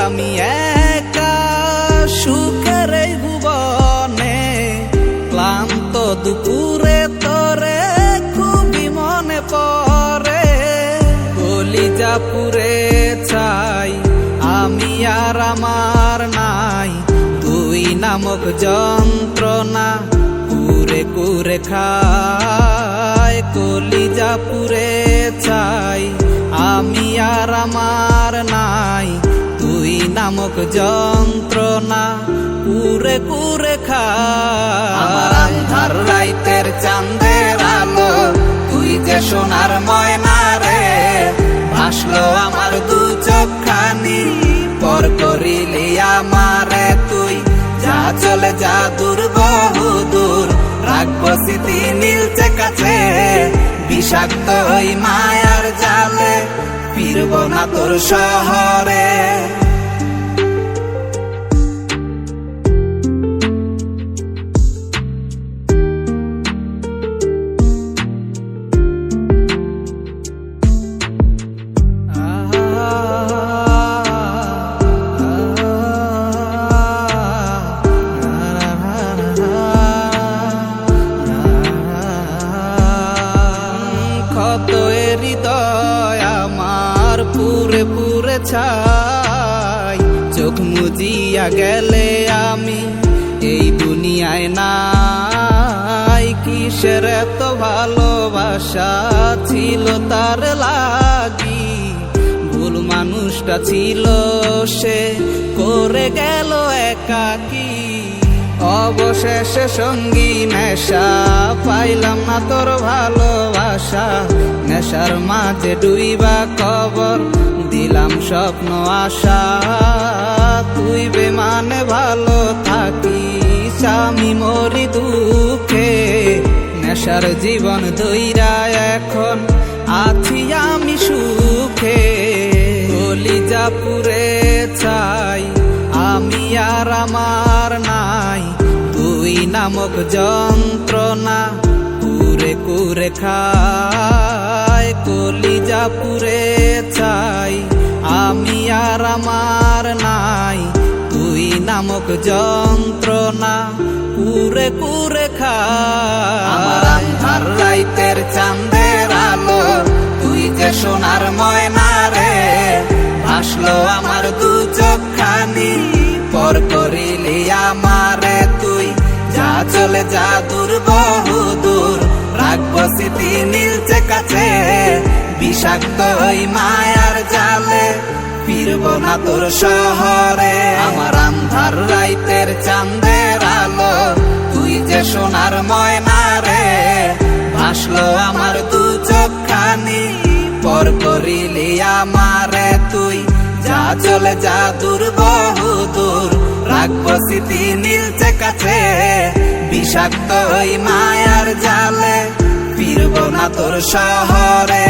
আমি একা সুখের এই ভুবনে, ক্লান্ত দুপুরে তোরে খুবই মনে পড়ে। কলিজা পুরে চাই আমি আর আমার নাই, তুই নামক যন্ত্রণা কুরে কুরে খায়। কলিজা পুরে চাই আমি আর আমার নাই, তুই নামক যন্ত্রণা কুরে কুরে খায়। আমার আন্ধার রাইতের চাঁদের আলো, তুই যে সোনার ময়না রে, ভাসলো আমার দু চোখখানি, পর করিলি আমারে তুই। যা চলে যা দূর বহু দূর, রাখবো স্মৃতি নীলচে কাছে, বিষাক্ত ওই মায়ার জালে ফিরব না তোর শহরে। ক্ষত হৃদয় আমার পুরে পুরে ছাই, চোখ মুজিয়া গেলে আমি এই দুনিয়ায় নাই। কিসের এত ভালোবাসা ছিল তার লাগি, ভুল মানুষটা ছিল সে, করে গেল একাকী। অবশেষে সঙ্গী নেশা, পাইলাম না তোর ভালোবাসা, নেশার মাঝে ডুইবা কবর দিলাম স্বপ্ন আশা। তুই বেমানে ভালো থাকিস, আমি মরি দুঃখে, নেশার জীবন ধইরা এখন আছি আমি সুখে। কলিজা পুরে চাই আমি আর আমার নাই, তুই নামক যন্ত্রণা কুরে কুরে খায়। কলিজা পুরে চাই আমি আর আমার নাই, তুই নামক যন্ত্রণা কুরে কুরে খায়। আমার আন্ধার রাইতের চাঁদের আলো, তুই যে সোনার ময়না রে, ভাসলো আমার দু চোখখানি, পর করিলি আমারে তুই। যা চলে যা দূর বহু দূর, রাখবো স্মৃতি নীলচে কাছে, বিষাক্ত ওই মায়ার জালে ফিরব না তোর শহরে। আমার আন্ধার রাইতের চাঁদের আলো, তুই যে সোনার ময়না রে, ভাসলো আমার দু চোখখানি, পর করিলি আমারে তুই। যা চলে যা দূর বহু দূর, রাখবো স্মৃতি নীলচে কাছে, বিষাক্ত ওই মায়ার জালে ফিরব না তোর শহরে।